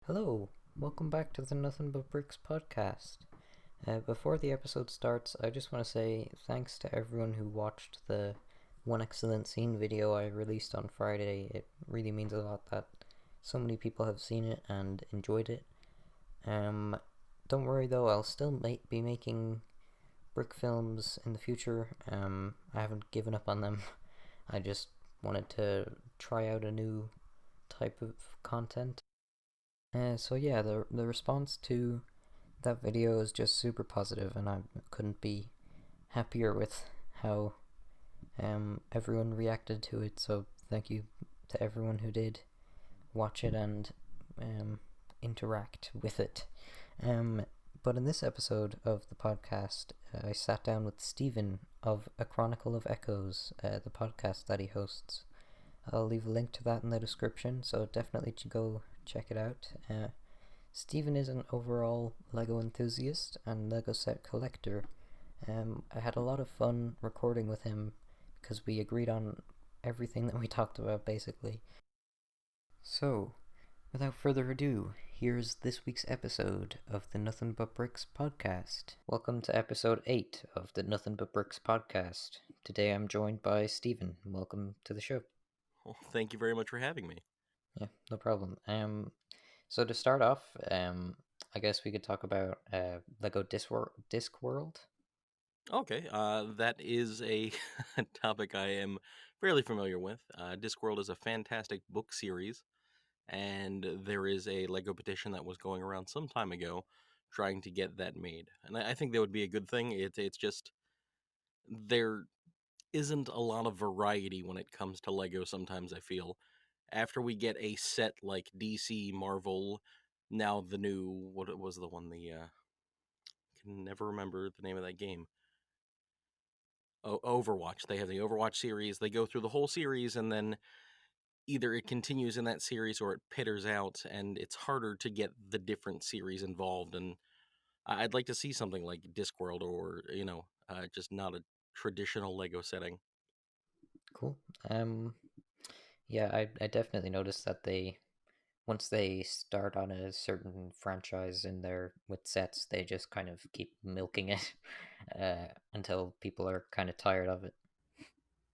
Hello, welcome back to the Nothing But Bricks podcast. Before the episode starts, I just want to say thanks to everyone who watched the One Excellent Scene video I released on Friday. It really means a lot that so many people have seen it and enjoyed it. Um, don't worry though, I'll still be making brick films in the future. I haven't given up on them. I just wanted to try out a new type of content. So yeah, the response to that video is just super positive, and I couldn't be happier with how everyone reacted to it. So thank you to everyone who did watch it and um, interact with it. Um, but in this episode of the podcast, I sat down with Stephen of A Chronicle of Echoes, the podcast that he hosts. I'll leave a link to that in the description, so definitely go check it out. Stephen is an overall LEGO enthusiast and LEGO set collector. I had a lot of fun recording with him because we agreed on everything that we talked about basically. So, without further ado, here's this week's episode of the Nothing But Bricks podcast. Welcome to episode 8 of the Nothing But Bricks podcast. Today I'm joined by Stephen. Welcome to the show. Well, thank you very much for having me. Yeah, no problem. So to start off, I guess we could talk about Lego Discworld. Okay, that is a topic I am fairly familiar with. Discworld is a fantastic book series, and there is a Lego petition that was going around some time ago trying to get that made. And I think that would be a good thing. It's just there isn't a lot of variety when it comes to Lego sometimes, I feel. After we get a set like DC, Marvel, now the new, what was the one, can never remember the name of that game. Overwatch. They have the Overwatch series. They go through the whole series, and then either it continues in that series or it pitters out, and it's harder to get the different series involved. And I'd like to see something like Discworld, or just not a traditional Lego setting. Cool. Um, yeah, I definitely noticed that they once they start on a certain franchise in there with sets, they just kind of keep milking it until people are kind of tired of it.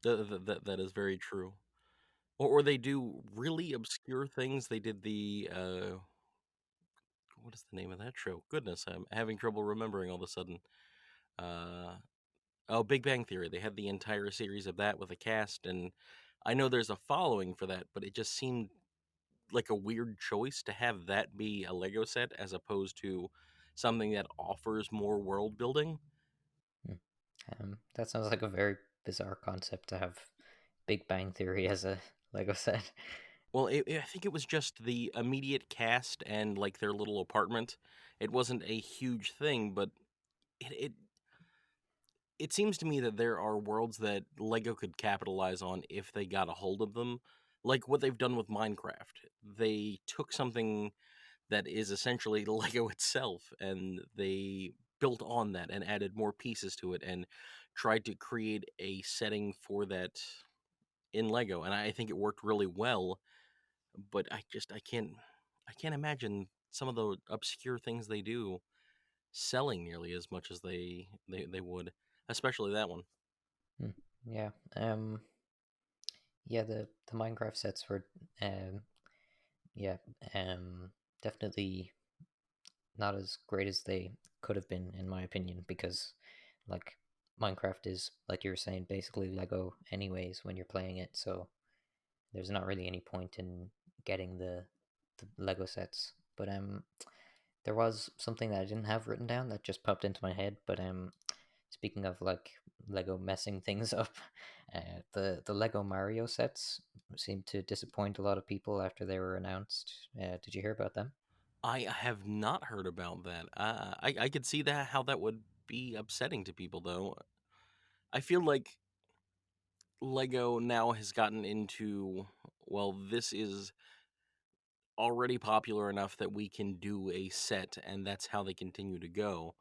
That is very true. Or they do really obscure things. They did the what is the name of that show? Goodness, I'm having trouble remembering all of a sudden. Uh, Oh, Big Bang Theory. They had the entire series of that with a cast, and I know there's a following for that, but it just seemed like a weird choice to have that be a Lego set as opposed to something that offers more world building. Hmm. That sounds like a very bizarre concept to have Big Bang Theory as a Lego set. Well, I think it was just the immediate cast and like their little apartment. It wasn't a huge thing, but it it seems to me that there are worlds that Lego could capitalize on if they got a hold of them, like what they've done with Minecraft. They took something that is essentially Lego itself, and they built on that and added more pieces to it and tried to create a setting for that in Lego. And I think it worked really well, but I can't imagine some of the obscure things they do selling nearly as much as they would, especially that one. Hmm. Yeah. Yeah. The Minecraft sets were um. Yeah. Um. Definitely not as great as they could have been, in my opinion, because like Minecraft is, like you were saying, basically Lego anyways when you're playing it. So there's not really any point in getting the Lego sets. But there was something that I didn't have written down that just popped into my head. But speaking of like Lego messing things up, the Lego Mario sets seemed to disappoint a lot of people after they were announced. Did you hear about them? I have not heard about that. I could see that how that would be upsetting to people, though. I feel like Lego now has gotten into, well, this is already popular enough that we can do a set, and that's how they continue to go.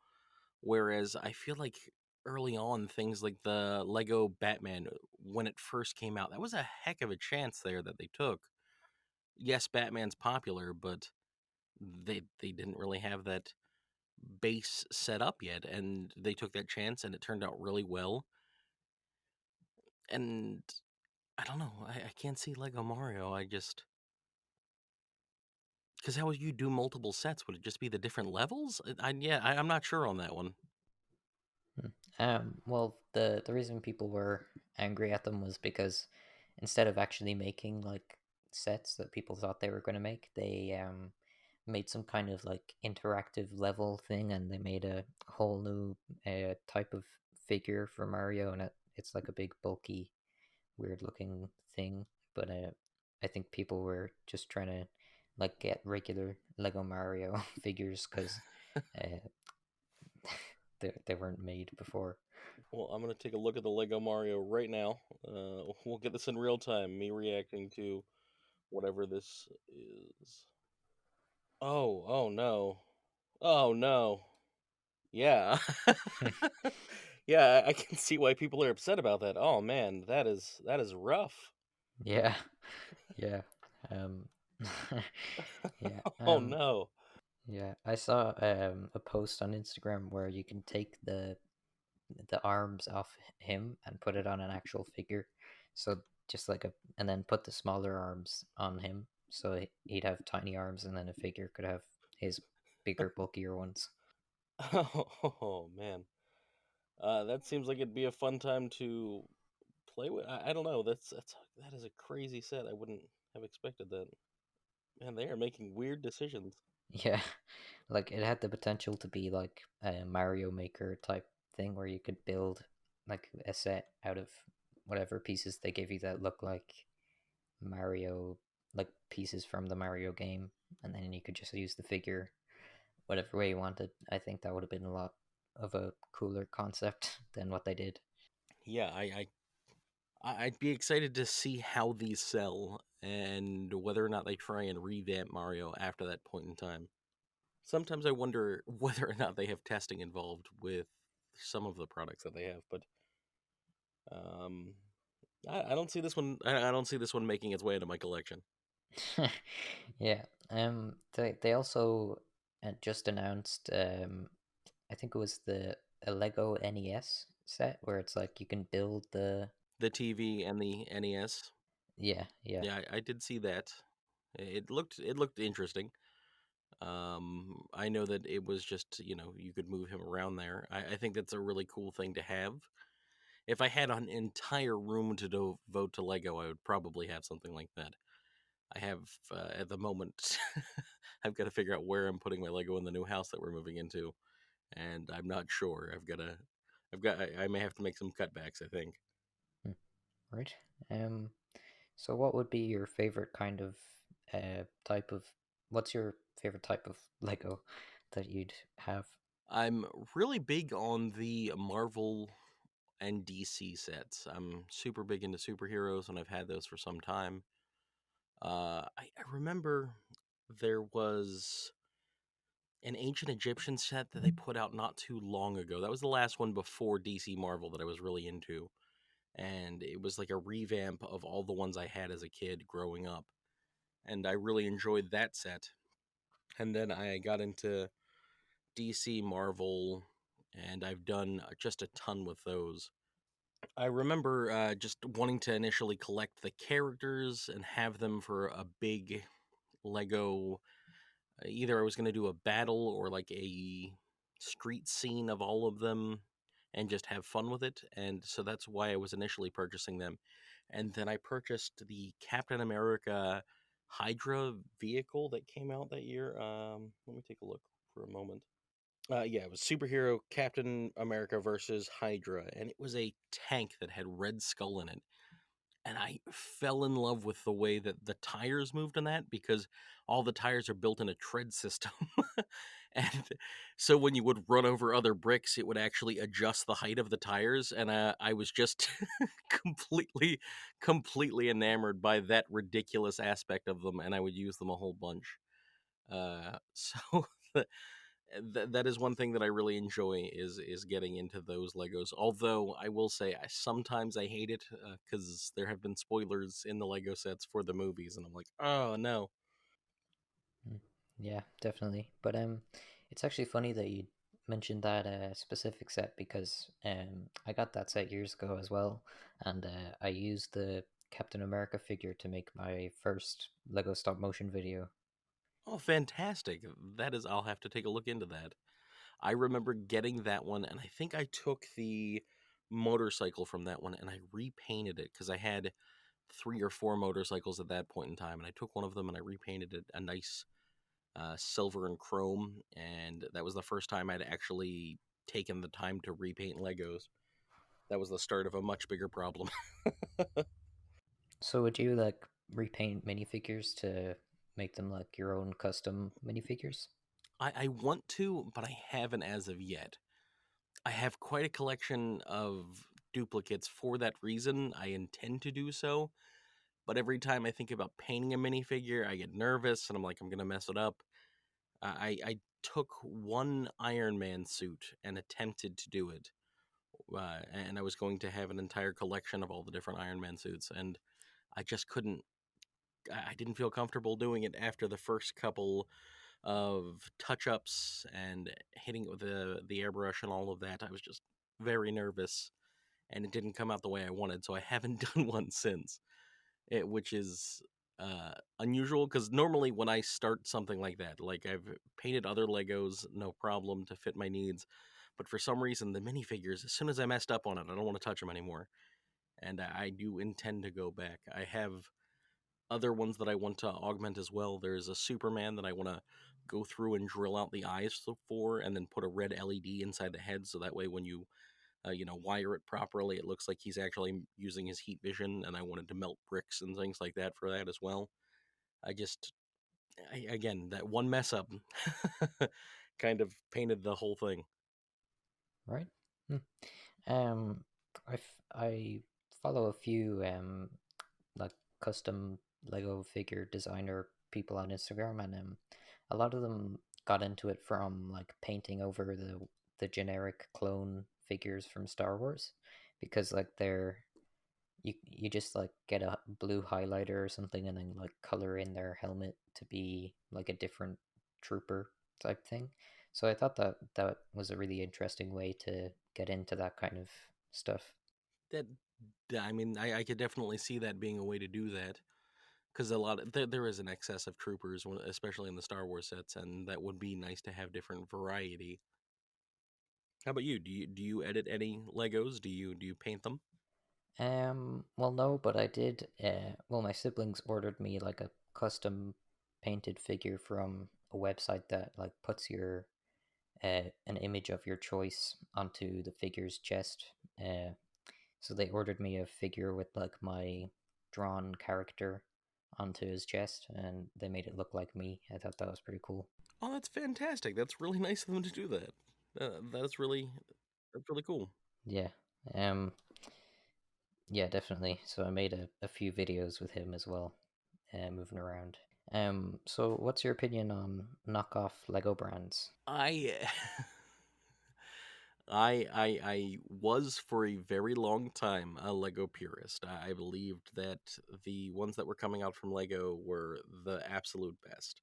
Whereas I feel like early on, things like the Lego Batman, when it first came out, that was a heck of a chance there that they took. Yes, Batman's popular, but they didn't really have that base set up yet, and they took that chance, and it turned out really well. And I don't know, I can't see Lego Mario. I just because how would you do multiple sets? Would it just be the different levels? I'm not sure on that one. Hmm. Well, the reason people were angry at them was because instead of actually making like sets that people thought they were going to make, they made some kind of like interactive level thing, and they made a whole new type of figure for Mario, and it's like a big bulky, weird looking thing. But I think people were just trying to like get regular Lego Mario figures because uh, they weren't made before. Well, I'm gonna take a look at the Lego Mario right now. We'll get this in real time. Me reacting to whatever this is. Oh no. Oh no. Yeah. Yeah, I can see why people are upset about that. Oh man, that is rough. Yeah, yeah, um, yeah, Oh no. yeah. I saw a post on Instagram where you can take the arms off him and put it on an actual figure. So just like a, and then put the smaller arms on him, so he'd have tiny arms, and then a figure could have his bigger, bulkier ones. Oh man. That seems like it'd be a fun time to play with. I don't know. That is a crazy set. I wouldn't have expected that. Man, they are making weird decisions. Yeah, like it had the potential to be like a Mario Maker type thing where you could build like a set out of whatever pieces they give you that look like Mario, like pieces from the Mario game, and then you could just use the figure whatever way you wanted. I think that would have been a lot of a cooler concept than what they did. Yeah, I'd be excited to see how these sell and whether or not they try and revamp Mario after that point in time. Sometimes I wonder whether or not they have testing involved with some of the products that they have, but um, I don't see this one. I don't see this one making its way into my collection. Yeah. They also just announced I think it was the a Lego NES set where it's like you can build the The TV and the NES. yeah, yeah. Yeah, I did see that. It looked interesting. I know that it was just you could move him around there. I think that's a really cool thing to have. If I had an entire room to devote to Lego, I would probably have something like that. I have at the moment. I've got to figure out where I'm putting my Lego in the new house that we're moving into, and I'm not sure. I may have to make some cutbacks. I think. Hmm, right. Um so what would be your favorite kind of type of what's your favorite type of Lego that you'd have? I'm really big on the Marvel and DC sets. I'm super big into superheroes, and I've had those for some time. I remember there was an ancient Egyptian set that they put out not too long ago. That was the last one before DC Marvel that I was really into. And it was like a revamp of all the ones I had as a kid growing up. And I really enjoyed that set. And then I got into DC Marvel, and I've done just a ton with those. I remember just wanting to initially collect the characters and have them for a big Lego. Either I was going to do a battle or like a street scene of all of them and just have fun with it. And so that's why I was initially purchasing them. And then I purchased the Captain America Hydra vehicle that came out that year. Let me take a look for a moment. Yeah, it was superhero Captain America versus Hydra, and it was a tank that had Red Skull in it. And I fell in love with the way that the tires moved on that because all the tires are built in a tread system. And so when you would run over other bricks, it would actually adjust the height of the tires. And I was just completely enamored by that ridiculous aspect of them. And I would use them a whole bunch. So that is one thing that I really enjoy is getting into those Legos. Although I will say, sometimes I hate it because there have been spoilers in the Lego sets for the movies, and I'm like, oh no. Hmm. Yeah, definitely. But it's actually funny that you mentioned that specific set because I got that set years ago as well, and I used the Captain America figure to make my first Lego stop motion video. Oh, fantastic. That is, I'll have to take a look into that. I remember getting that one, and I think I took the motorcycle from that one and I repainted it because I had three or four motorcycles at that point in time. And I took one of them and I repainted it a nice silver and chrome. And that was the first time I'd actually taken the time to repaint Legos. That was the start of a much bigger problem. So would you like repaint minifigures to make them like your own custom minifigures? I want to, but I haven't as of yet. I have quite a collection of duplicates for that reason. I intend to do so, but every time I think about painting a minifigure, I get nervous and I'm like, I'm gonna mess it up. I took one Iron Man suit and attempted to do it, and I was going to have an entire collection of all the different Iron Man suits, and I just couldn't. I didn't feel comfortable doing it after the first couple of touch ups and hitting it with the airbrush and all of that. I was just very nervous, and it didn't come out the way I wanted, so I haven't done one since. Which is unusual because normally when I start something like that, like I've painted other Legos, no problem to fit my needs, but for some reason the minifigures, as soon as I messed up on it, I don't want to touch them anymore, and I do intend to go back. I have other ones that I want to augment as well. There's a Superman that I want to go through and drill out the eyes for, and then put a red LED inside the head, so that way when you wire it properly, it looks like he's actually using his heat vision. And I wanted to melt bricks and things like that for that as well. I just, again, that one mess up kind of painted the whole thing. Right. Hmm. Um, I follow a few like custom Lego figure designer people on Instagram, and a lot of them got into it from like painting over the generic clone figures from Star Wars, because like you just like get a blue highlighter or something and then like color in their helmet to be like a different trooper type thing. So I thought that that was a really interesting way to get into that kind of stuff. That, I mean, I could definitely see that being a way to do that. Because a lot of, there is an excess of troopers, especially in the Star Wars sets, and that would be nice to have different variety. How about you? Do you edit any Legos? Do you paint them? Well, no, but I did. Well, my siblings ordered me like a custom painted figure from a website that like puts your an image of your choice onto the figure's chest. Uh, so they ordered me a figure with like my drawn character onto his chest, and they made it look like me. I thought that was pretty cool. Oh, that's fantastic. That's really nice of them to do that. That's really cool. Yeah. Um. Yeah, definitely. So I made a few videos with him as well, moving around. So what's your opinion on knockoff Lego brands? I I was for a very long time a Lego purist. I believed that the ones that were coming out from Lego were the absolute best,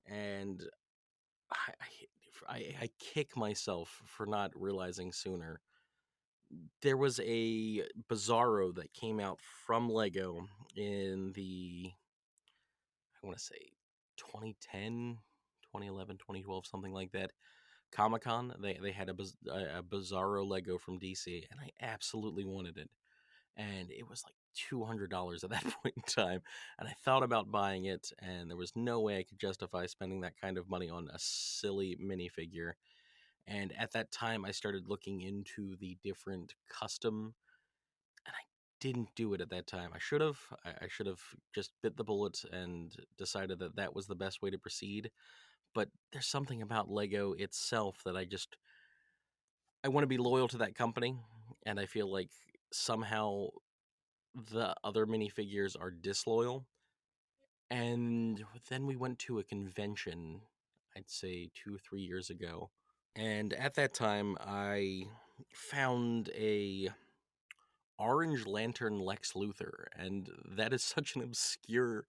and I I kick myself for not realizing sooner. There was a Bizarro that came out from Lego in the, I want to say, 2010, 2011, 2012, something like that. Comic Con, they had a Bizarro Lego from DC, and I absolutely wanted it. And it was like $200 at that point in time. And I thought about buying it, and there was no way I could justify spending that kind of money on a silly minifigure. And at that time, I started looking into the different custom, and I didn't do it at that time. I should have. I should have just bit the bullet and decided that that was the best way to proceed. But there's something about Lego itself that I want to be loyal to that company, and I feel like somehow the other minifigures are disloyal. And then we went to a convention, I'd say 2 3 years ago, and at that time I found a Orange Lantern Lex Luthor, and that is such an obscure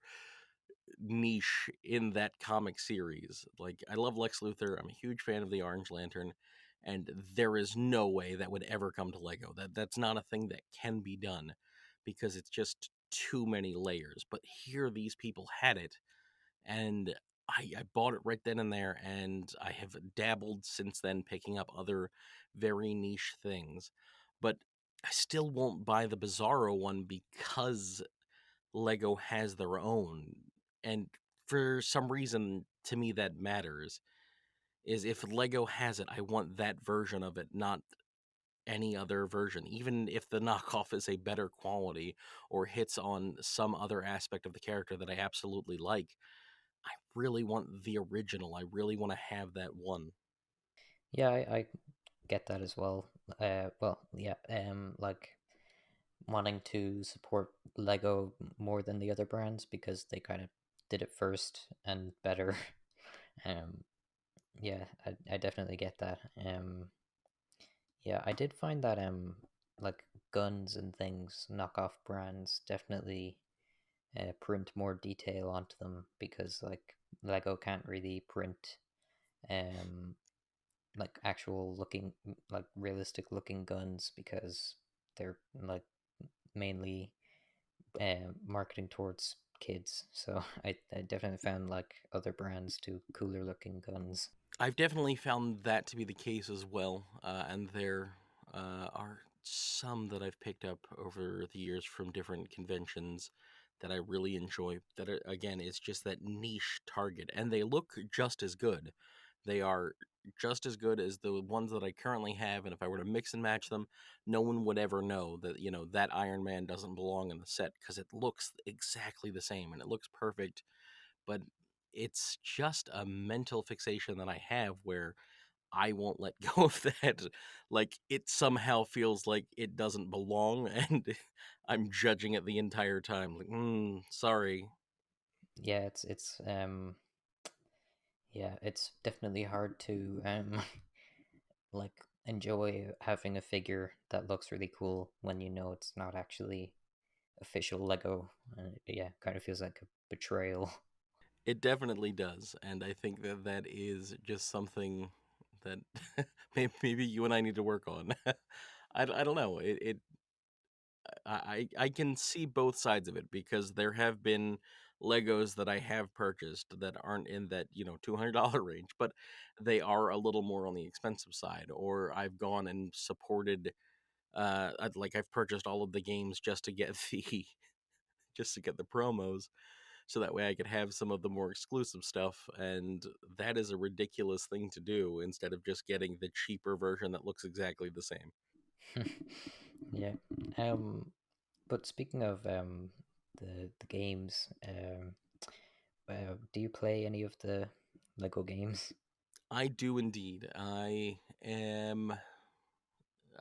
niche in that comic series. Like, I love Lex Luthor. I'm a huge fan of the Orange Lantern, and there is no way that would ever come to Lego. That's not a thing that can be done because it's just too many layers. But here, these people had it, and I bought it right then and there, and I have dabbled since then, picking up other very niche things. But I still won't buy the Bizarro one because Lego has their own. And for some reason, to me, that matters. Is if Lego has it, I want that version of it, not any other version. Even if the knockoff is a better quality or hits on some other aspect of the character that I absolutely like, I really want the original. I really want to have that one. Yeah, I get that as well. Well, yeah, like wanting to support Lego more than the other brands because they kind of did it first and better. Um, yeah, I definitely get that. Yeah, I did find that like guns and things, knockoff brands definitely print more detail onto them because like Lego can't really print um like actual looking like realistic looking guns because they're like mainly marketing towards kids. So I definitely found like other brands do cooler looking guns. I've definitely found that to be the case as well, and there are some that I've picked up over the years from different conventions that I really enjoy. That are, again, is just that niche target, and they look just as good. They are just as good as the ones that I currently have, and if I were to mix and match them, no one would ever know that that Iron Man doesn't belong in the set because it looks exactly the same and it looks perfect. But it's just a mental fixation that I have where I won't let go of that. Like, it somehow feels like it doesn't belong, and I'm judging it the entire time. Like, sorry. Yeah, it's yeah, it's definitely hard to like enjoy having a figure that looks really cool when you know it's not actually official Lego. Yeah, kind of feels like a betrayal. It definitely does, and I think that that is just something that maybe you and I need to work on. I don't know. I can see both sides of it because there have been Legos that I have purchased that aren't in that $200 range, but they are a little more on the expensive side. Or I've gone and supported, like I've purchased all of the games just to get the just to get the promos, so that way I could have some of the more exclusive stuff. And that is a ridiculous thing to do instead of just getting the cheaper version that looks exactly the same. Yeah. Um, but speaking of the games, do you play any of the Lego games? I do indeed. I am.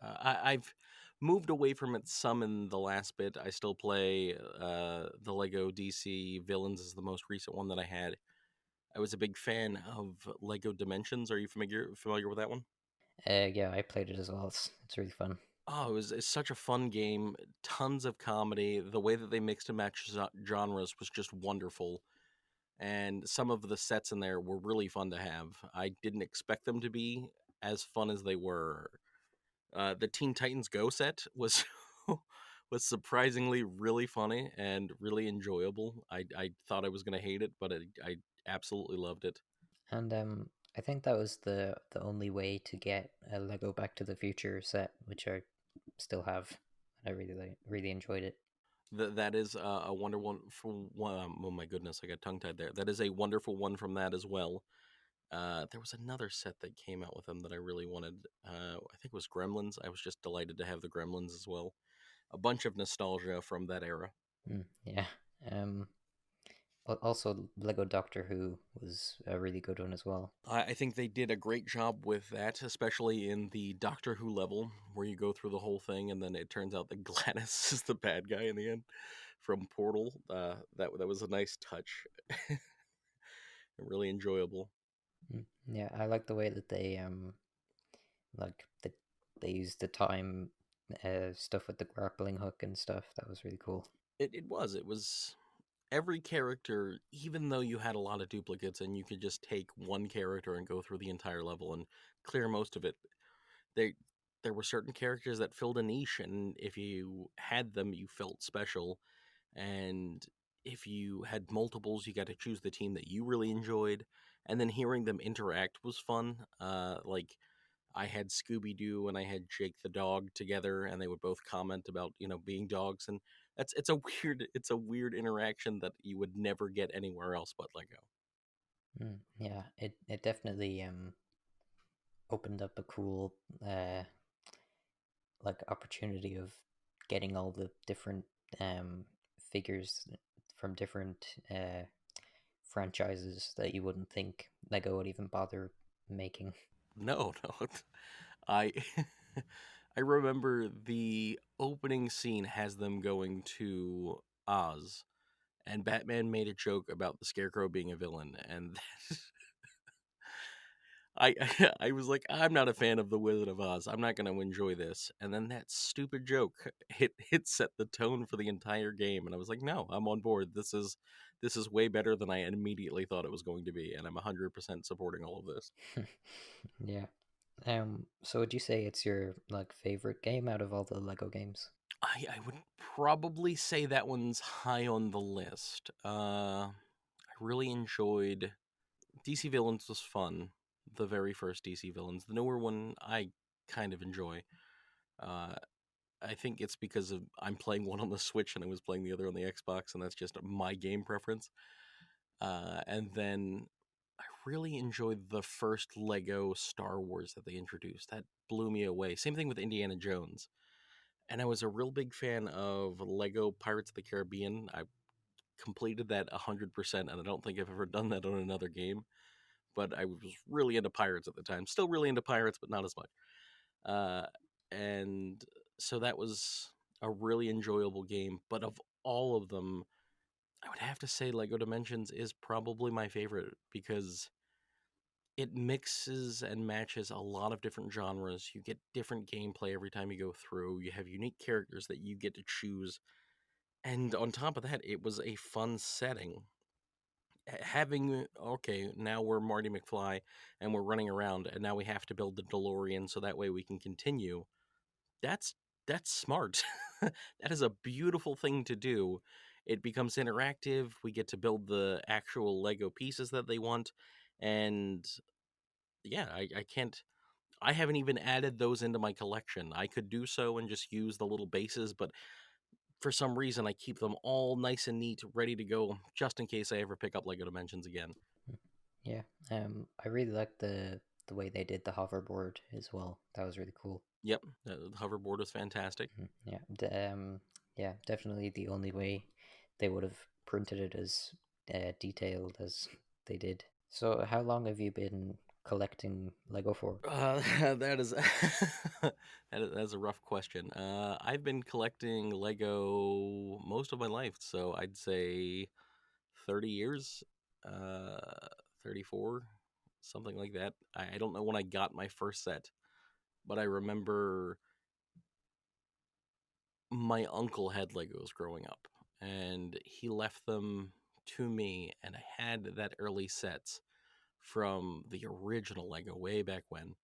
I've moved away from it some in the last bit. I still play the Lego DC Villains is the most recent one that I had. I was a big fan of Lego Dimensions. Are you familiar with that one? Yeah, I played it as well. It's really fun. Oh, it's such a fun game. Tons of comedy. The way that they mixed and matched genres was just wonderful. And some of the sets in there were really fun to have. I didn't expect them to be as fun as they were. The Teen Titans Go set was was surprisingly really funny and really enjoyable. I thought I was gonna hate it, but I absolutely loved it. And I think that was the only way to get a Lego Back to the Future set, which I still have. I really enjoyed it. That is a wonder one from one. Oh my goodness, I got tongue tied there. That is a wonderful one from that as well. There was another set that came out with them that I really wanted. I think it was Gremlins. I was just delighted to have the Gremlins as well. A bunch of nostalgia from that era. Yeah. Um, Also, Lego Doctor Who was a really good one as well. I think they did a great job with that, especially in the Doctor Who level, where you go through the whole thing, and then it turns out that Gladys is the bad guy in the end from Portal. That was a nice touch, really enjoyable. Yeah, I like the way that they like they used the time stuff with the grappling hook and stuff. That was really cool. It was every character, even though you had a lot of duplicates and you could just take one character and go through the entire level and clear most of it, they there were certain characters that filled a niche, and if you had them, you felt special. And if you had multiples, you got to choose the team that you really enjoyed, and then hearing them interact was fun. Like I had Scooby Doo and I had Jake the dog together, and they would both comment about being dogs, and it's a weird interaction that you would never get anywhere else but Lego. Yeah, it definitely opened up a cool like opportunity of getting all the different um figures from different franchises that you wouldn't think Lego would even bother making. No, no, I I remember the opening scene has them going to Oz, and Batman made a joke about the Scarecrow being a villain, and I I was like, I'm not a fan of the Wizard of Oz. I'm not going to enjoy this. And then that stupid joke it set the tone for the entire game, and I was like, no, I'm on board. This is way better than I immediately thought it was going to be, and I'm 100% supporting all of this. Yeah. So would you say it's your like favorite game out of all the Lego games? I would probably say that one's high on the list. I really enjoyed DC Villains was fun. The very first DC Villains. The newer one I kind of enjoy. Uh, I think it's because I'm playing one on the Switch and I was playing the other on the Xbox, and that's just my game preference. And then I really enjoyed the first Lego Star Wars that they introduced. That blew me away. Same thing with Indiana Jones. And I was a real big fan of Lego Pirates of the Caribbean. I completed that 100%, and I don't think I've ever done that on another game. But I was really into pirates at the time. Still really into pirates, but not as much. Uh, and so that was a really enjoyable game. But of all of them, I would have to say Lego Dimensions is probably my favorite because it mixes and matches a lot of different genres. You get different gameplay every time you go through. You have unique characters that you get to choose. And on top of that, it was a fun setting. Having, okay, now we're Marty McFly and we're running around, and now we have to build the DeLorean so that way we can continue. That's that's smart. That is a beautiful thing to do. It becomes interactive. We get to build the actual Lego pieces that they want, and yeah, I can't. I haven't even added those into my collection. I could do so and just use the little bases, but for some reason I keep them all nice and neat, ready to go, just in case I ever pick up Lego Dimensions again. Yeah. I really like the way they did the hoverboard as well. That was really cool. Yep, the hoverboard was fantastic. Yeah. Yeah, definitely the only way they would have printed it as detailed as they did. So, how long have you been collecting Lego for? That is that's a rough question. I've been collecting Lego most of my life, so I'd say 30 years, 34, something like that. I don't know when I got my first set, but I remember my uncle had Legos growing up, and he left them to me, and I had that early sets from the original Lego way back when.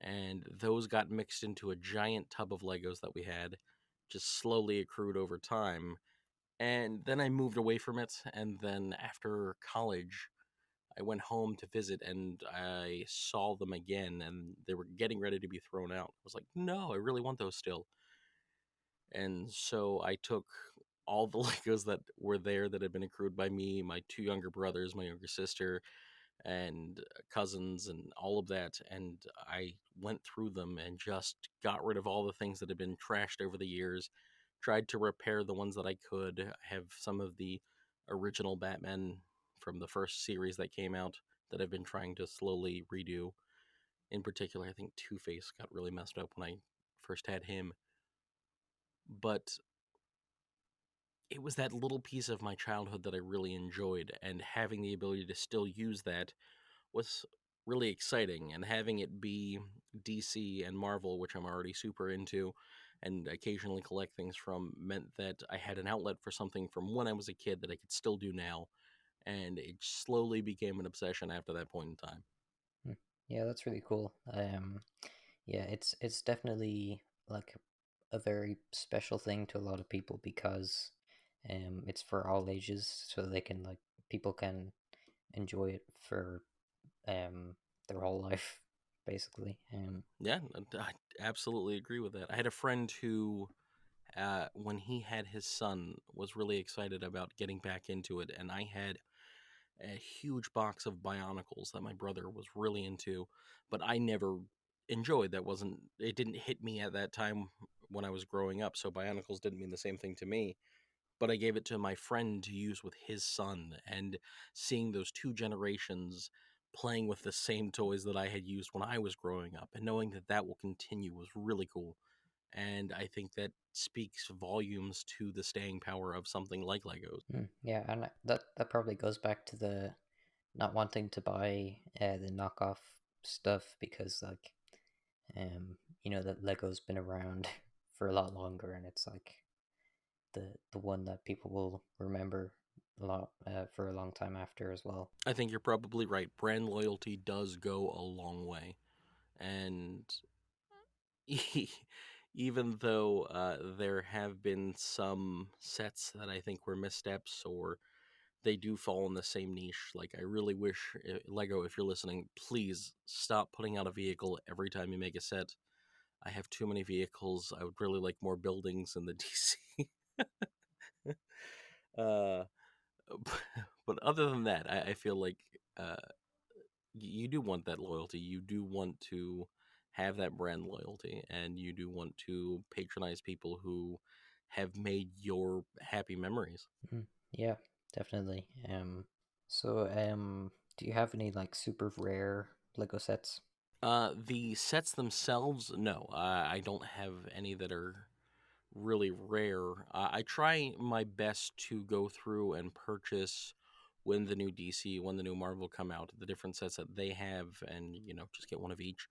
And those got mixed into a giant tub of Legos that we had, just slowly accrued over time. And then I moved away from it, and then after college, I went home to visit and I saw them again, and they were getting ready to be thrown out. I was like, no, I really want those still. And so I took all the Legos that were there that had been accrued by me, my two younger brothers, my younger sister, and cousins and all of that, and I went through them and just got rid of all the things that had been trashed over the years, tried to repair the ones that I could. I have some of the original Batman from the first series that came out that I've been trying to slowly redo. In particular, I think Two-Face got really messed up when I first had him, but it was that little piece of my childhood that I really enjoyed, and having the ability to still use that was really exciting, and having it be DC and Marvel, which I'm already super into, and occasionally collect things from meant that I had an outlet for something from when I was a kid that I could still do now, and it slowly became an obsession after that point in time. Hmm. Yeah, that's really cool. Yeah, it's definitely like a very special thing to a lot of people because it's for all ages, so they can like people can enjoy it for their whole life, basically. Yeah, I absolutely agree with that. I had a friend who, when he had his son, was really excited about getting back into it, and I had a huge box of Bionicles that my brother was really into, but I never enjoyed. That wasn't it didn't hit me at that time when I was growing up, so Bionicles didn't mean the same thing to me. But I gave it to my friend to use with his son, and seeing those two generations playing with the same toys that I had used when I was growing up, and knowing that that will continue was really cool. And I think that speaks volumes to the staying power of something like Legos. Yeah, and that probably goes back to the not wanting to buy the knockoff stuff because like um that Lego's been around for a lot longer, and it's like the one that people will remember a lot for a long time after as well. I think you're probably right. Brand loyalty does go a long way. And even though there have been some sets that I think were missteps, or they do fall in the same niche, like I really wish, Lego, if you're listening, please stop putting out a vehicle every time you make a set. I have too many vehicles. I would really like more buildings in the DC. uh, but other than that, I feel like uh, you do want that loyalty. You do want to have that brand loyalty, and you do want to patronize people who have made your happy memories. Yeah, definitely. Do you have any like super rare Lego sets? The sets themselves, no, I don't have any that are really rare. I try my best to go through and purchase when the new DC, when the new Marvel come out, the different sets that they have, and just get one of each.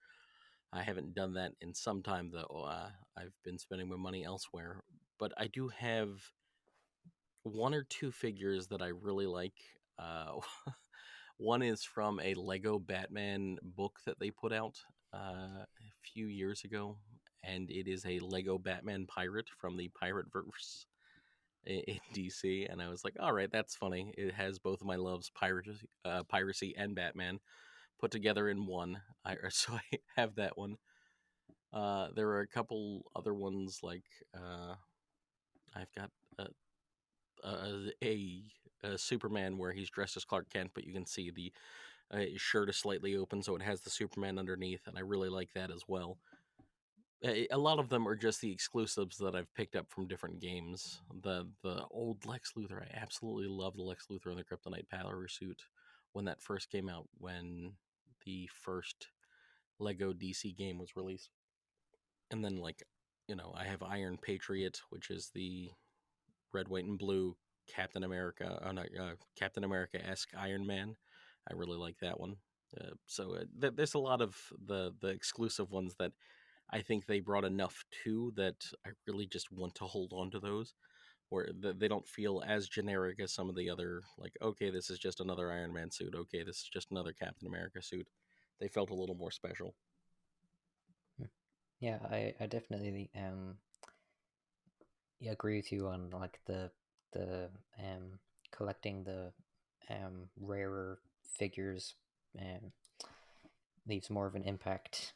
I haven't done that in some time though. I've been spending my money elsewhere, but I do have one or two figures that I really like. Uh, one is from a Lego Batman book that they put out a few years ago, and it is a Lego Batman pirate from the Pirate Verse in DC. And I was like, all right, that's funny. It has both of my loves, piracy and Batman, put together in one. So I have that one. There are a couple other ones like I've got a Superman where he's dressed as Clark Kent, but you can see the his shirt is slightly open, so it has the Superman underneath, and I really like that as well. A lot of them are just the exclusives that I've picked up from different games. The old Lex Luthor, I absolutely love the Lex Luthor in the Kryptonite Power suit when that first came out, when the first Lego DC game was released. And then I have Iron Patriot, which is the red, white, and blue Captain America, no, Captain America esque Iron Man. I really like that one. There's a lot of the exclusive ones that I think they brought enough to that I really just want to hold on to those, where they don't feel as generic as some of the other. Like, okay, this is just another Iron Man suit. Okay, this is just another Captain America suit. They felt a little more special. Hmm. Yeah, I definitely yeah, agree with you on like the collecting the rarer figures um leaves more of an impact.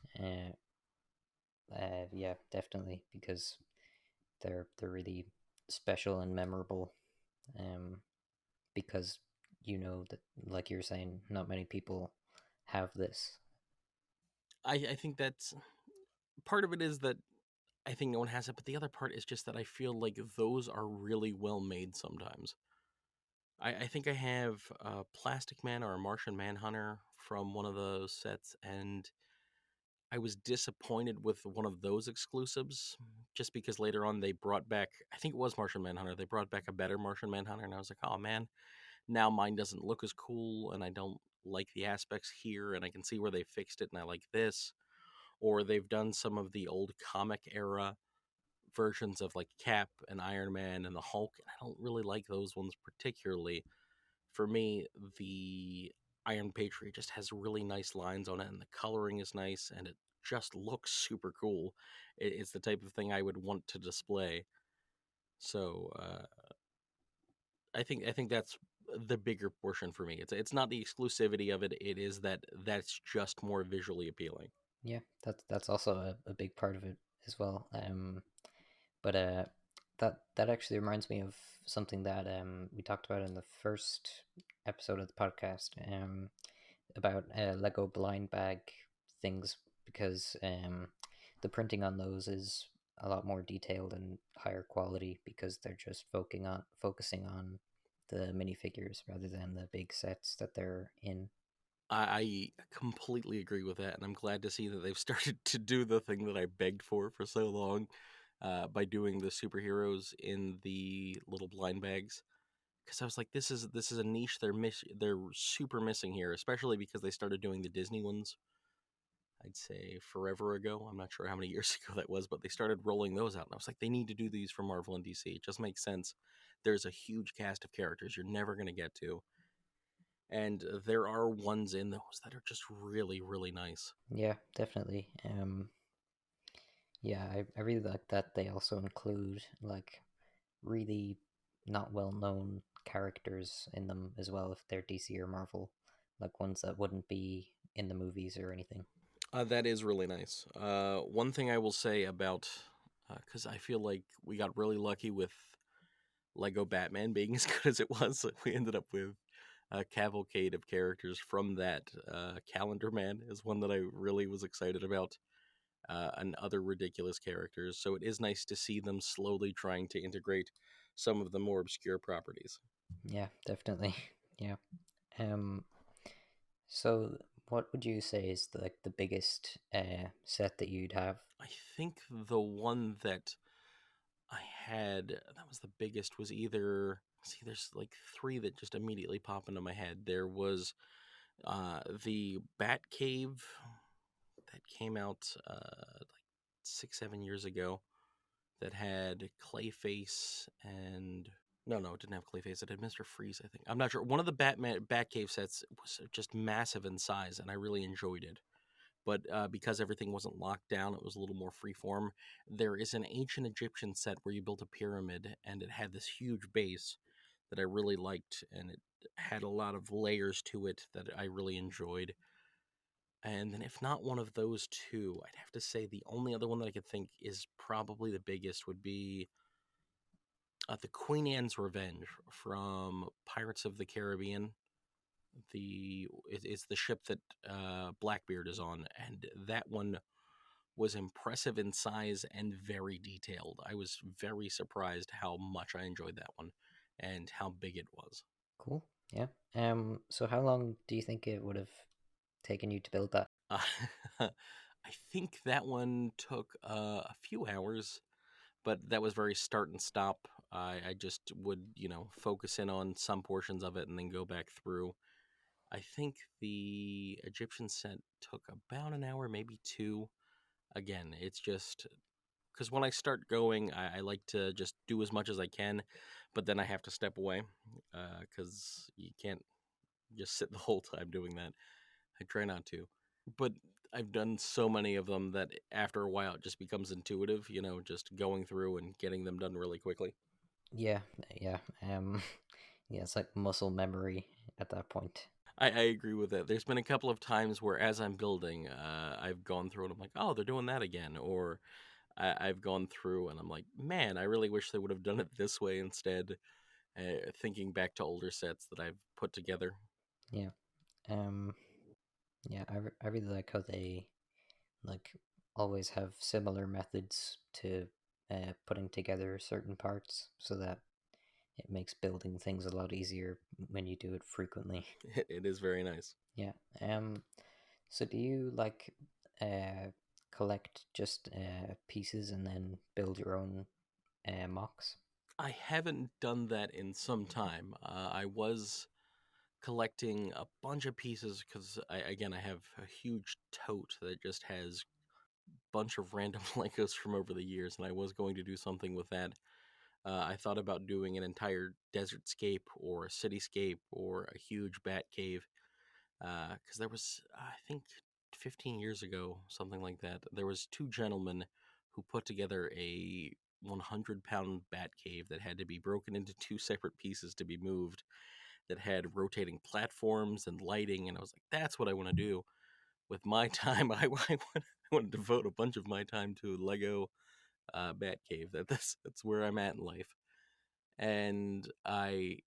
Yeah, definitely because they're really special and memorable. Um, because that, like you're saying, not many people have this. I think that's part of it is that I think no one has it, but the other part is just that I feel like those are really well made sometimes. I think I have a Plastic Man or a Martian Manhunter from one of those sets, and I was disappointed with one of those exclusives just because later on they brought back, I think it was Martian Manhunter, they brought back a better Martian Manhunter, and I was like, oh man, now mine doesn't look as cool, and I don't like the aspects here, and I can see where they fixed it, and I like this. Or they've done some of the old comic era versions of like Cap and Iron Man and the Hulk, and I don't really like those ones particularly. For me, the Iron Patriot just has really nice lines on it, and the coloring is nice, and it just looks super cool. It's the type of thing I would want to display. So I think that's the bigger portion for me. It's not the exclusivity of it. It is that that's just more visually appealing. Yeah, that's also a big part of it as well. But that actually reminds me of something that we talked about in the first episode of the podcast about Lego blind bag things, because the printing on those is a lot more detailed and higher quality because they're just focusing on the minifigures rather than the big sets that they're in. I completely agree with that, and I'm glad to see that they've started to do the thing that I begged for so long, by doing the superheroes in the little blind bags. Because I was like, this is a niche they're super missing here, especially because they started doing the Disney ones. I'd say forever ago. I'm not sure how many years ago that was, but they started rolling those out, and I was like, they need to do these for Marvel and DC. It just makes sense. There's a huge cast of characters you're never going to get to, and there are ones in those that are just really, really nice. Yeah, definitely. Yeah, I really like that they also include like really not well known characters in them as well, if they're DC or Marvel, like ones that wouldn't be in the movies or anything. That is really nice. One thing I will say about, because I feel like we got really lucky with Lego Batman being as good as it was. We ended up with a cavalcade of characters from that. Calendar Man is one that I really was excited about, and other ridiculous characters. So it is nice to see them slowly trying to integrate some of the more obscure properties. Yeah, definitely. Yeah. Um. So, what would you say is like the biggest set that you'd have? I think the one that I had that was the biggest was either, see, there's like three that just immediately pop into my head. There was the Bat Cave that came out like 6-7 years ago, that had Clayface and, no, it didn't have Clayface. It had Mr. Freeze, I think. I'm not sure. One of the Batcave sets was just massive in size, and I really enjoyed it. But because everything wasn't locked down, it was a little more freeform. There is an ancient Egyptian set where you built a pyramid, and it had this huge base that I really liked, and it had a lot of layers to it that I really enjoyed. And then, if not one of those two, I'd have to say the only other one that I could think is probably the biggest would be the Queen Anne's Revenge from Pirates of the Caribbean. It's the ship that Blackbeard is on, and that one was impressive in size and very detailed. I was very surprised how much I enjoyed that one and how big it was. Cool. Yeah. So, how long do you think it would have taken you to build that? Uh, I think that one took a few hours, but that was very start and stop. I just would, focus in on some portions of it and then go back through. I think the Egyptian set took about an hour, maybe two. Again, it's just because when I start going, I like to just do as much as I can, but then I have to step away because you can't just sit the whole time doing that. I try not to, but I've done so many of them that after a while it just becomes intuitive, just going through and getting them done really quickly. Yeah, yeah. Yeah, it's like muscle memory at that point. I agree with that. There's been a couple of times where, as I'm building, I've gone through and I'm like, oh, they're doing that again. Or I've gone through and I'm like, man, I really wish they would have done it this way instead. Thinking back to older sets that I've put together. Yeah. Um. Yeah, I really like how they like always have similar methods to putting together certain parts, so that it makes building things a lot easier when you do it frequently. It is very nice. Yeah. So do you like uh collect just pieces and then build your own mocks? I haven't done that in some time. I was collecting a bunch of pieces because, again, I have a huge tote that just has bunch of random Legos from over the years, and I was going to do something with that. I thought about doing an entire desert scape or a cityscape or a huge bat cave. Because there was, I think, 15 years ago, something like that, there was two gentlemen who put together a 100-pound bat cave that had to be broken into two separate pieces to be moved, that had rotating platforms and lighting, and I was like, that's what I want to do with my time. I want to devote a bunch of my time to Lego bat cave. That's where I'm at in life, and I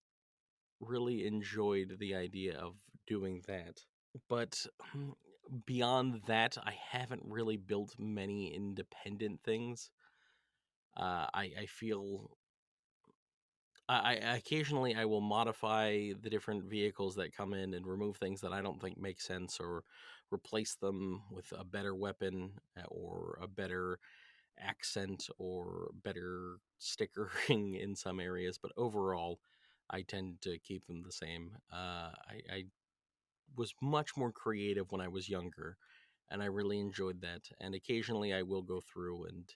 really enjoyed the idea of doing that. But beyond that, I haven't really built many independent things. I feel I occasionally I will modify the different vehicles that come in and remove things that I don't think make sense, or replace them with a better weapon, or a better accent or better stickering in some areas. But overall, I tend to keep them the same. I was much more creative when I was younger, and I really enjoyed that. And occasionally I will go through and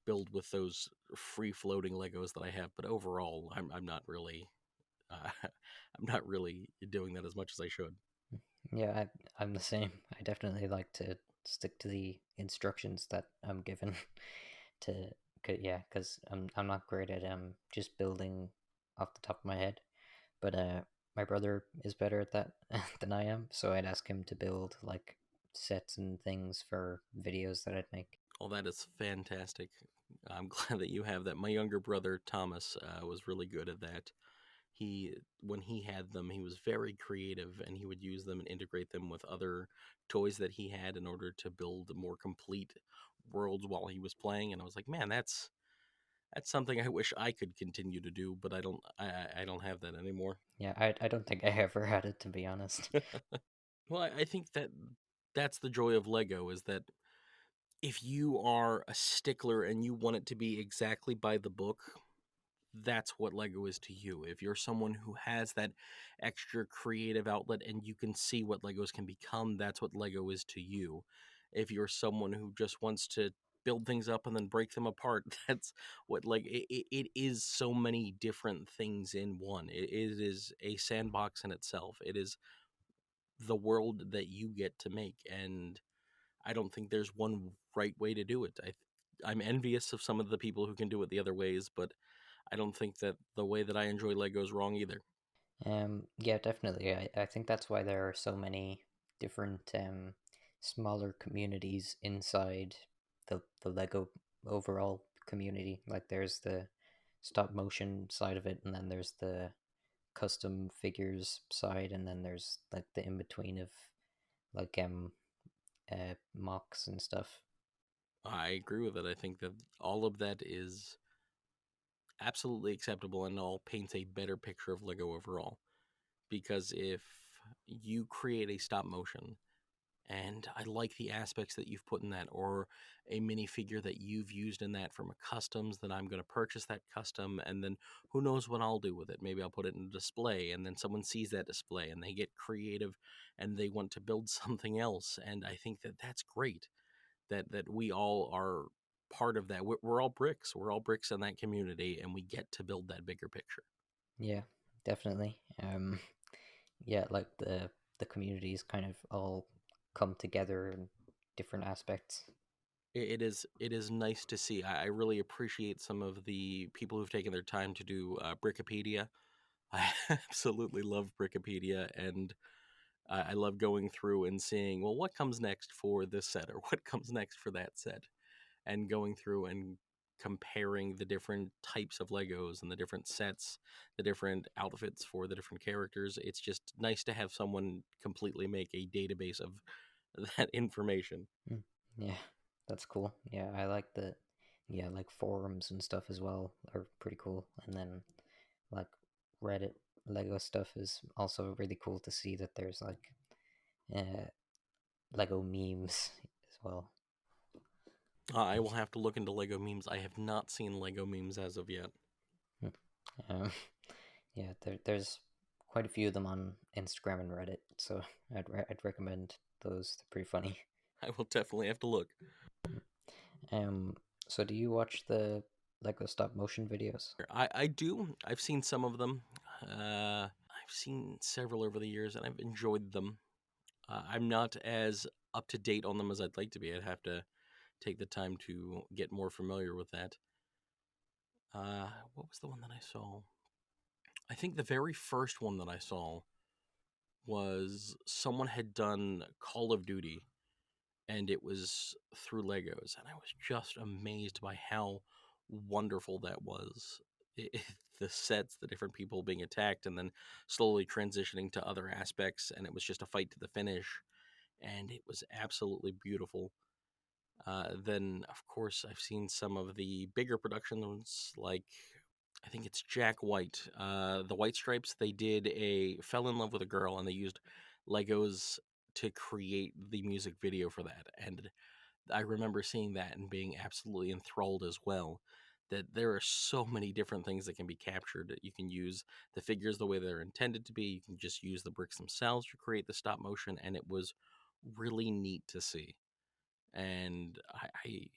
build with those free floating Legos that I have, but overall I'm not really I'm not really doing that as much as I should. Yeah, I'm the same. I definitely like to stick to the instructions that I'm given to, yeah, because I'm not great at just building off the top of my head. But my brother is better at that than I am, so I'd ask him to build like sets and things for videos that I'd make. Oh, that is fantastic. I'm glad that you have that. My younger brother Thomas was really good at that. He When he had them, he was very creative, and he would use them and integrate them with other toys that he had in order to build more complete worlds while he was playing. And I was like, man, that's something I wish I could continue to do, but I don't have that anymore. Yeah, I don't think I ever had it, to be honest. Well, I think that that's the joy of Lego, is that if you are a stickler and you want it to be exactly by the book, that's what Lego is to you. If you're someone who has that extra creative outlet and you can see what Legos can become, that's what Lego is to you. If you're someone who just wants to build things up and then break them apart, that's what, like, it is so many different things in one. It is a sandbox in itself. It is the world that you get to make, and I don't think there's one right way to do it. I'm envious of some of the people who can do it the other ways, but I don't think that the way that I enjoy Lego is wrong either. Yeah, definitely. I think that's why there are so many different smaller communities inside the Lego overall community. Like there's the stop motion side of it, and then there's the custom figures side, and then there's like the in between of like mocks and stuff. I agree with it. I think that all of that is absolutely acceptable and all paints a better picture of Lego overall. Because if you create a stop motion, and I like the aspects that you've put in that, or a minifigure that you've used in that from a customs, then I'm going to purchase that custom, and then who knows what I'll do with it. Maybe I'll put it in a display, and then someone sees that display and they get creative and they want to build something else. And I think that that's great, that we all are part of that. We're all bricks. We're all bricks in that community, and we get to build that bigger picture. Yeah, definitely. Yeah, like the communities kind of all come together in different aspects. It is nice to see. I really appreciate some of the people who've taken their time to do Brickopedia. I absolutely love Brickopedia, and I love going through and seeing, well, what comes next for this set, or what comes next for that set, and going through and comparing the different types of Legos and the different sets, the different outfits for the different characters. It's just nice to have someone completely make a database of that information. Mm, yeah, that's cool. Yeah, I like the yeah, like forums and stuff as well are pretty cool. And then like Reddit Lego stuff is also really cool to see that there's like uh Lego memes as well. I will have to look into Lego memes. I have not seen Lego memes as of yet. Mm. Um, yeah, there's quite a few of them on Instagram and Reddit, so I'd recommend those. They're pretty funny. I will definitely have to look. Um, so do you watch the Lego stop motion videos? I do. I've seen some of them. I've seen several over the years, and I've enjoyed them. I'm not as up to date on them as I'd like to be. I'd have to take the time to get more familiar with that. What was the one that I saw? I think the very first one that I saw was someone had done Call of Duty, and it was through Legos, and I was just amazed by how wonderful that was. The sets, the different people being attacked, and then slowly transitioning to other aspects, and it was just a fight to the finish, and it was absolutely beautiful. Then, of course, I've seen some of the bigger productions, like I think it's Jack White, the White Stripes. They did a fell in love with a girl, and they used Legos to create the music video for that. And I remember seeing that and being absolutely enthralled as well. That there are so many different things that can be captured. You can use the figures the way they're intended to be. You can just use the bricks themselves to create the stop motion, and it was really neat to see. And I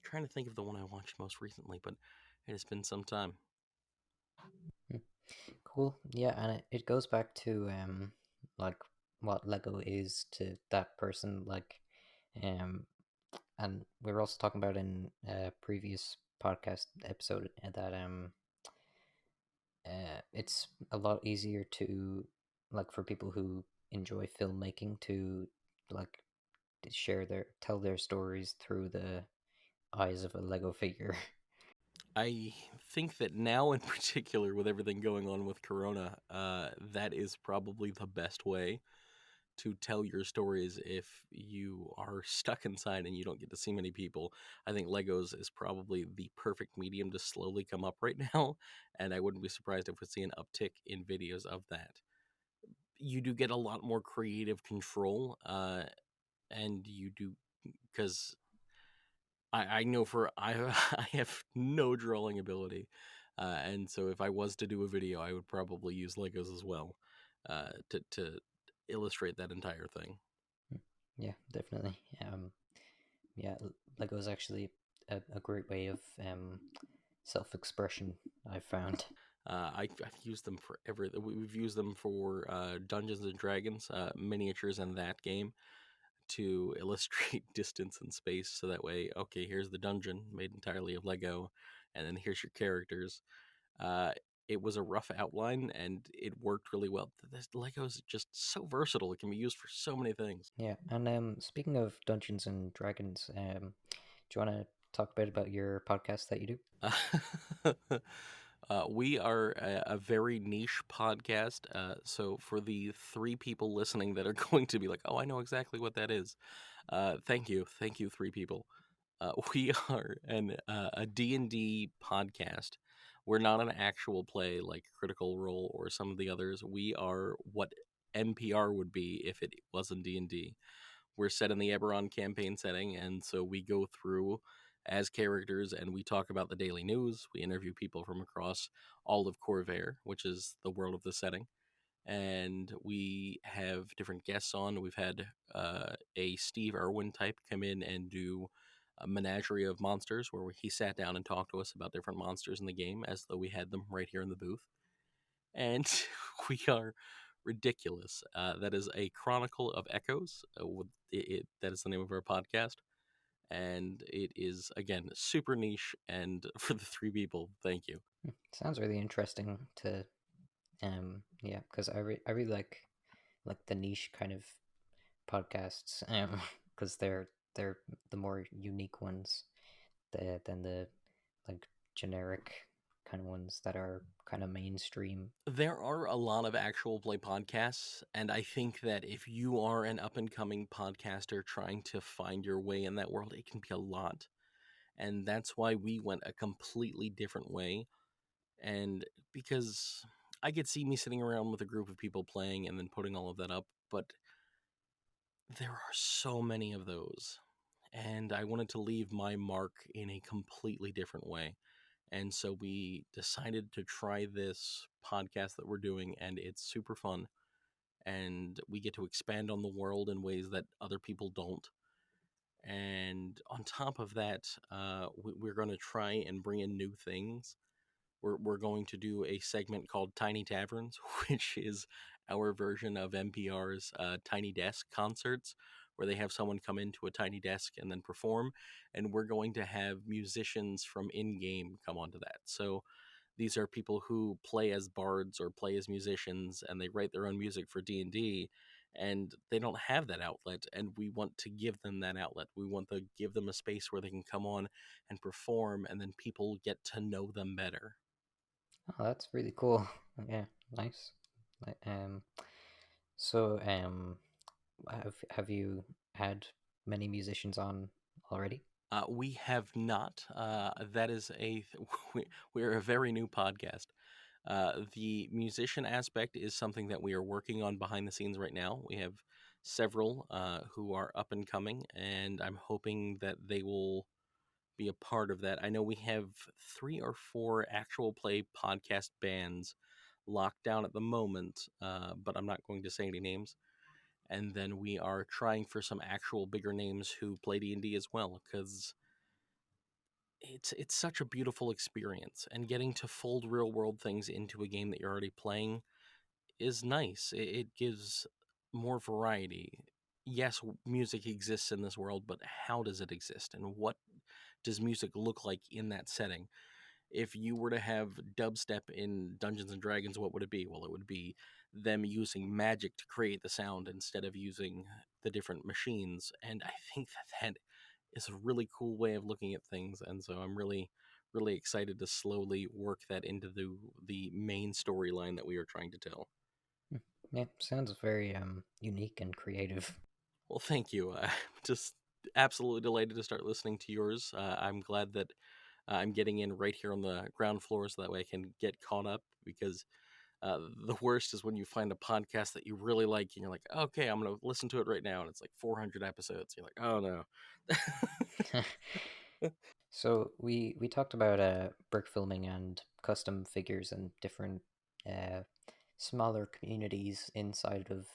trying to think of the one I watched most recently, but it has been some time. Hmm. Cool. Yeah, and it goes back to like what Lego is to that person, like and we were also talking about in a previous podcast episode that it's a lot easier to like for people who enjoy filmmaking to like share their tell their stories through the eyes of a Lego figure. I think that now, in particular, with everything going on with Corona, that is probably the best way to tell your stories if you are stuck inside and you don't get to see many people. I think Legos is probably the perfect medium to slowly come up right now, and I wouldn't be surprised if we see an uptick in videos of that. You do get a lot more creative control, and you do because I know for I I have no drawing ability, and so if I was to do a video, I would probably use Legos as well, to illustrate that entire thing. Yeah, definitely. Yeah, Lego is actually a great way of self-expression, I've found. I've used them for we've used them for Dungeons and Dragons miniatures in that game to illustrate distance and space. So that way, okay, here's the dungeon made entirely of Lego, and then here's your characters. Uh, it was a rough outline, and it worked really well. This Lego is just so versatile; it can be used for so many things. Yeah, and speaking of Dungeons and Dragons, do you want to talk a bit about your podcast that you do? We are a very niche podcast. So for the three people listening that are going to be like, "Oh, I know exactly what that is," thank you, three people. We are a D&D podcast. We're not an actual play like Critical Role or some of the others. We are what NPR would be if it wasn't D&D. We're set in the Eberron campaign setting, and so we go through as characters and we talk about the daily news. We interview people from across all of Corvair, which is the world of the setting, and we have different guests on. We've had a Steve Irwin type come in and do a menagerie of monsters, where he sat down and talked to us about different monsters in the game as though we had them right here in the booth. And we are ridiculous. That is a Chronicle of Echoes. That is the name of our podcast. And it is, again, super niche. And for the three people, thank you. Sounds really interesting to yeah, because I really like the niche kind of podcasts because they're the more unique ones than the like generic kind of ones that are kind of mainstream. There are a lot of actual play podcasts, and I think that if you are an up and coming podcaster trying to find your way in that world, it can be a lot. And that's why we went a completely different way. And because I could see me sitting around with a group of people playing and then putting all of that up, but there are so many of those. And I wanted to leave my mark in a completely different way. And so we decided to try this podcast that we're doing, and it's super fun. And we get to expand on the world in ways that other people don't. And on top of that, we're going to try and bring in new things. We're going to do a segment called Tiny Taverns, which is our version of NPR's Tiny Desk concerts, where they have someone come into a tiny desk and then perform. And we're going to have musicians from in game come onto that. So these are people who play as bards or play as musicians, and they write their own music for D&D, and they don't have that outlet, and we want to give them that outlet. We want to give them a space where they can come on and perform, and then people get to know them better. Oh, that's really cool. Yeah, nice. Like, so have you had many musicians on already? We have not. That is we're a very new podcast. The musician aspect is something that we are working on behind the scenes right now. We have several who are up and coming, and I'm hoping that they will be a part of that. I know we have 3 or 4 actual play podcast bands locked down at the moment, but I'm not going to say any names. And then we are trying for some actual bigger names who play D&D as well, because it's such a beautiful experience, and getting to fold real world things into a game that you're already playing is nice. It gives more variety. Yes, music exists in this world, but how does it exist, and what does music look like in that setting? If you were to have dubstep in Dungeons and Dragons, what would it be? Well, it would be them using magic to create the sound instead of using the different machines. And I think that is a really cool way of looking at things. And so I'm really excited to slowly work that into the main storyline that we are trying to tell. Hmm. Yeah, sounds very unique and creative. Well, thank you. I'm just absolutely delighted to start listening to yours. I'm glad that I'm getting in right here on the ground floor so that way I can get caught up, because the worst is when you find a podcast that you really like and you're like, okay, I'm going to listen to it right now. And it's like 400 episodes. You're like, oh no. So we talked about brick filming and custom figures and different uh, smaller communities inside of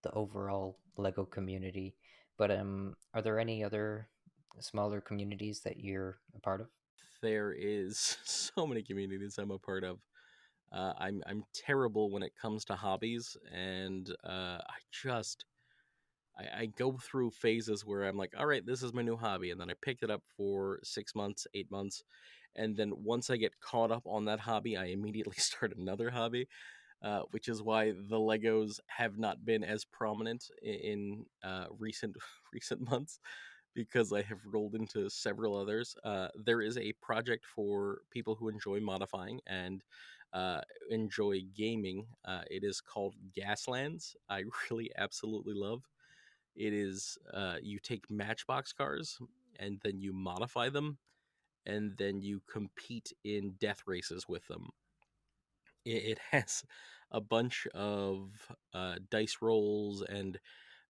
the overall Lego community. But are there any other smaller communities that you're a part of? There is so many communities I'm a part of. I'm terrible when it comes to hobbies, and I go through phases where I'm like, all right, this is my new hobby, and then I pick it up for 6 months, 8 months, and then once I get caught up on that hobby, I immediately start another hobby, which is why the Legos have not been as prominent in recent recent months, because I have rolled into several others. There is a project for people who enjoy modifying and enjoy gaming. It is called Gaslands. I really absolutely love. It is you take Matchbox cars and then you modify them, and then you compete in death races with them. It has a bunch of dice rolls and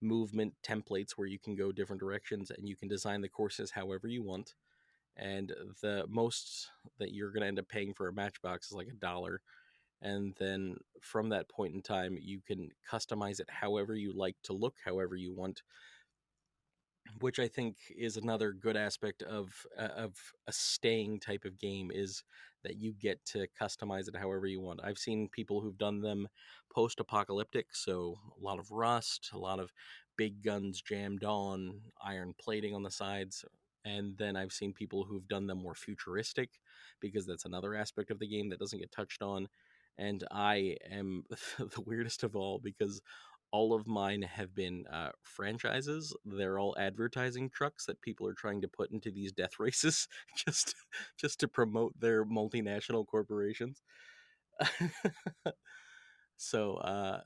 movement templates where you can go different directions, and you can design the courses however you want. And the most that you're going to end up paying for a Matchbox is like $1. And then from that point in time, you can customize it however you like to look, however you want, which I think is another good aspect of a staying type of game, is that you get to customize it however you want. I've seen people who've done them post-apocalyptic, so a lot of rust, a lot of big guns jammed on, iron plating on the sides, and then I've seen people who've done them more futuristic, because that's another aspect of the game that doesn't get touched on. And I am the weirdest of all, because all of mine have been franchises. They're all advertising trucks that people are trying to put into these death races just just to promote their multinational corporations. So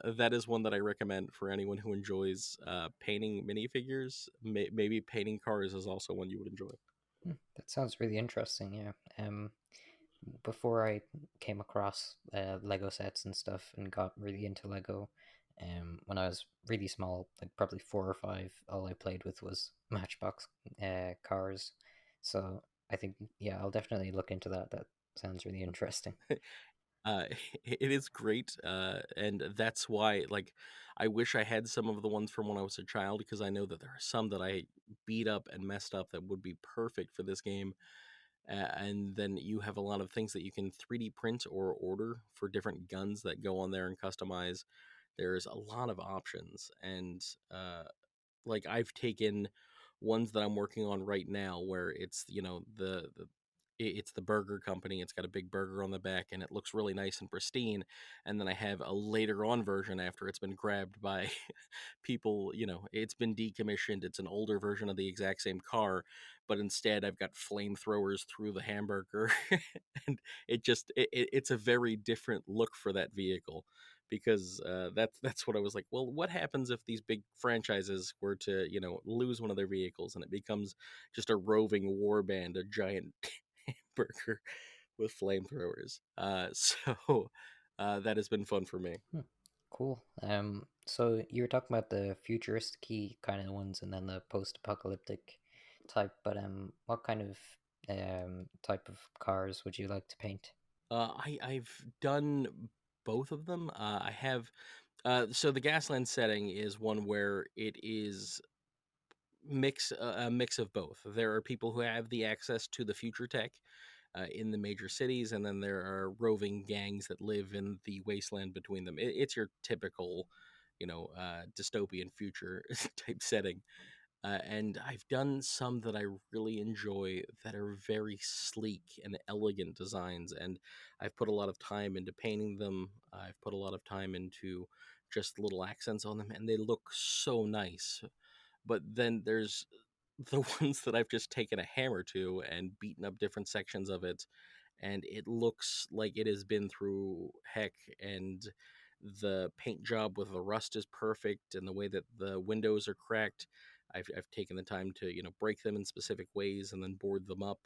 that is one that I recommend for anyone who enjoys painting minifigures. Maybe painting cars is also one you would enjoy. Hmm, that sounds really interesting. Yeah. Before I came across Lego sets and stuff and got really into Lego, when I was really small, like probably 4 or 5, all I played with was Matchbox cars. So I think, yeah, I'll definitely look into that. That sounds really interesting. Uh, it is great, and that's why, like, I wish I had some of the ones from when I was a child because I know that there are some that I beat up and messed up that would be perfect for this game. And then you have a lot of things that you can 3D print or order for different guns that go on there and customize. There's a lot of options, and like I've taken ones that I'm working on right now where it's it's the burger company. It's got a big burger on the back and it looks really nice and pristine. And then I have a later on version after it's been grabbed by people, it's been decommissioned. It's an older version of the exact same car, but instead I've got flamethrowers through the hamburger. And it's a very different look for that vehicle because that's what I was like. Well, what happens if these big franchises were to lose one of their vehicles and it becomes just a roving war band, a giant hamburger with flamethrowers? So that has been fun for me. Hmm, cool. So you were talking about the futuristic kind of ones and then the post-apocalyptic type, but what kind of type of cars would you like to paint? I've done both of them. I have so the Gasland setting is one where it is a mix of both. There are people who have the access to the future tech in the major cities, and then there are roving gangs that live in the wasteland between them. It's your typical, dystopian future type setting. And I've done some that I really enjoy that are very sleek and elegant designs, and I've put a lot of time into painting them. I've put a lot of time into just little accents on them, and they look so nice. But then there's the ones that I've just taken a hammer to and beaten up different sections of it, and it looks like it has been through heck. And the paint job with the rust is perfect, and the way that the windows are cracked, I've taken the time to break them in specific ways and then board them up.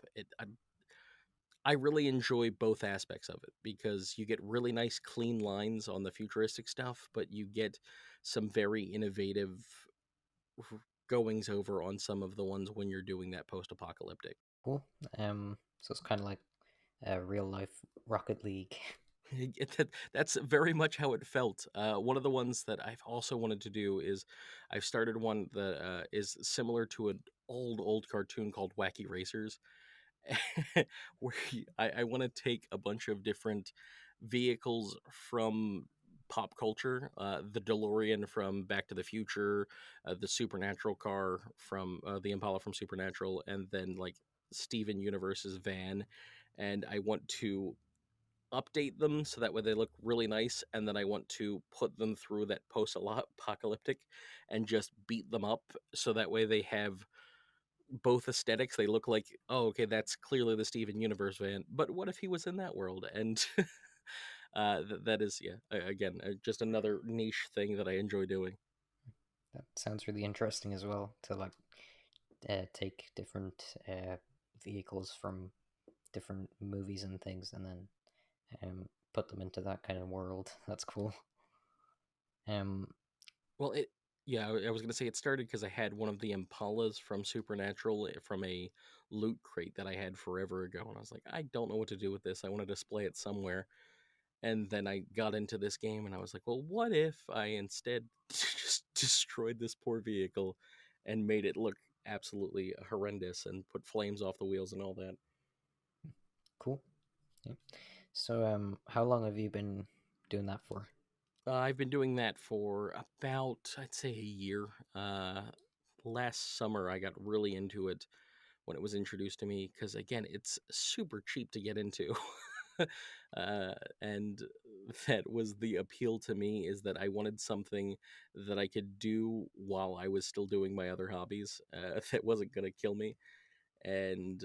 I really enjoy both aspects of it because you get really nice clean lines on the futuristic stuff, but you get some very innovative goings over on some of the ones when you're doing that post-apocalyptic. Cool. So it's kind of like a real life Rocket League. That's very much how it felt. One of the ones that I've also wanted to do is I've started one that is similar to an old cartoon called Wacky Racers, where I want to take a bunch of different vehicles from pop culture, the DeLorean from Back to the Future, the Supernatural car from the Impala from Supernatural, and then like Steven Universe's van. And I want to update them so that way they look really nice, and then I want to put them through that post apocalyptic and just beat them up so that way they have both aesthetics. They look like, oh, okay, that's clearly the Steven Universe van, but what if he was in that world? And that is, yeah, again, just another niche thing that I enjoy doing. That sounds really interesting as well to like take different vehicles from different movies and things and then put them into that kind of world. That's cool. Um, Well, yeah, I was gonna say it started because I had one of the Impalas from Supernatural from a loot crate that I had forever ago, and I was like, I don't know what to do with this. I want to display it somewhere. And then I got into this game and I was like, well, what if I instead just destroyed this poor vehicle and made it look absolutely horrendous and put flames off the wheels and all that? cool. Yeah. So, how long have you been doing that for? I've been doing that for about, I'd say, a year. Last summer, I got really into it when it was introduced to me because, again, it's super cheap to get into. And that was the appeal to me, is that I wanted something that I could do while I was still doing my other hobbies that wasn't going to kill me. And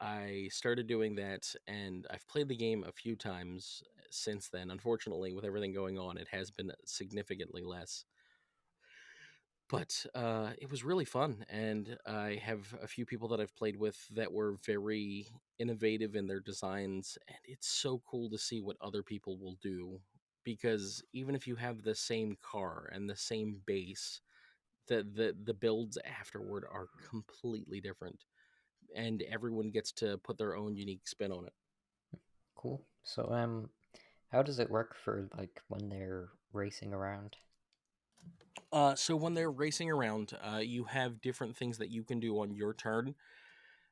I started doing that, and I've played the game a few times since then. Unfortunately, with everything going on, it has been significantly less. But it was really fun, and I have a few people that I've played with that were very innovative in their designs, and it's so cool to see what other people will do. Because even if you have the same car and the same base, the builds afterward are completely different, and everyone gets to put their own unique spin on it. Cool. So, How does it work for like when they're racing around? So when they're racing around, you have different things that you can do on your turn.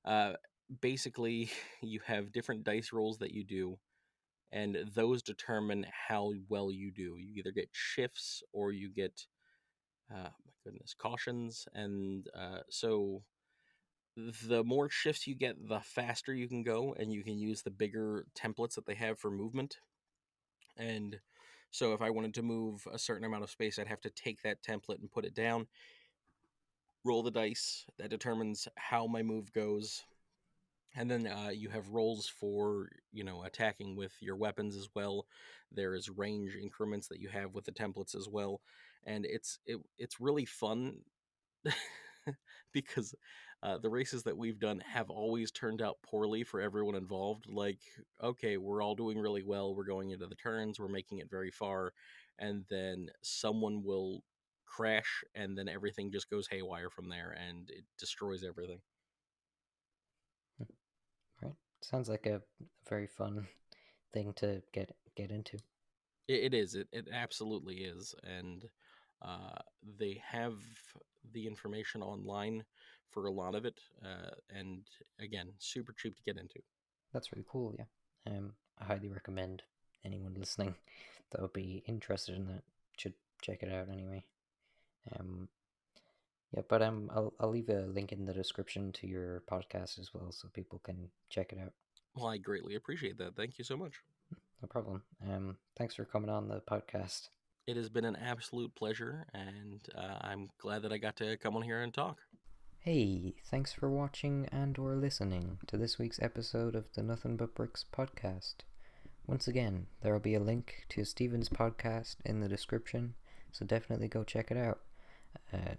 Uh, Basically, you have different dice rolls that you do, and those determine how well you do. You either get shifts or you get, my goodness, cautions, and so the more shifts you get, the faster you can go, and you can use the bigger templates that they have for movement. And so if I wanted to move a certain amount of space, I'd have to take that template and put it down, roll the dice. That determines how my move goes. And then you have rolls for, attacking with your weapons as well. There is range increments that you have with the templates as well. And it's really fun because the races that we've done have always turned out poorly for everyone involved. Like, okay, we're all doing really well. We're going into the turns. We're making it very far, and then someone will crash, and then everything just goes haywire from there, and it destroys everything. Right. Sounds like a very fun thing to get into. It is. It absolutely is, and they have the information online for a lot of it, and again, super cheap to get into. That's really cool. Yeah. I highly recommend anyone listening that would be interested in that should check it out anyway. Um, yeah, but I'll leave a link in the description to your podcast as well, so people can check it out. Well, I greatly appreciate that. Thank you so much. No problem. Thanks for coming on the podcast. It has been an absolute pleasure, and I'm glad that I got to come on here and talk. Hey, thanks for watching and or listening to this week's episode of the Nothing But Bricks podcast. Once again, there will be a link to Steven's podcast in the description, so definitely go check it out.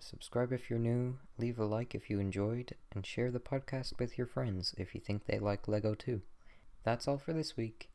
Subscribe if you're new, leave a like if you enjoyed, and share the podcast with your friends if you think they like Lego too. That's all for this week.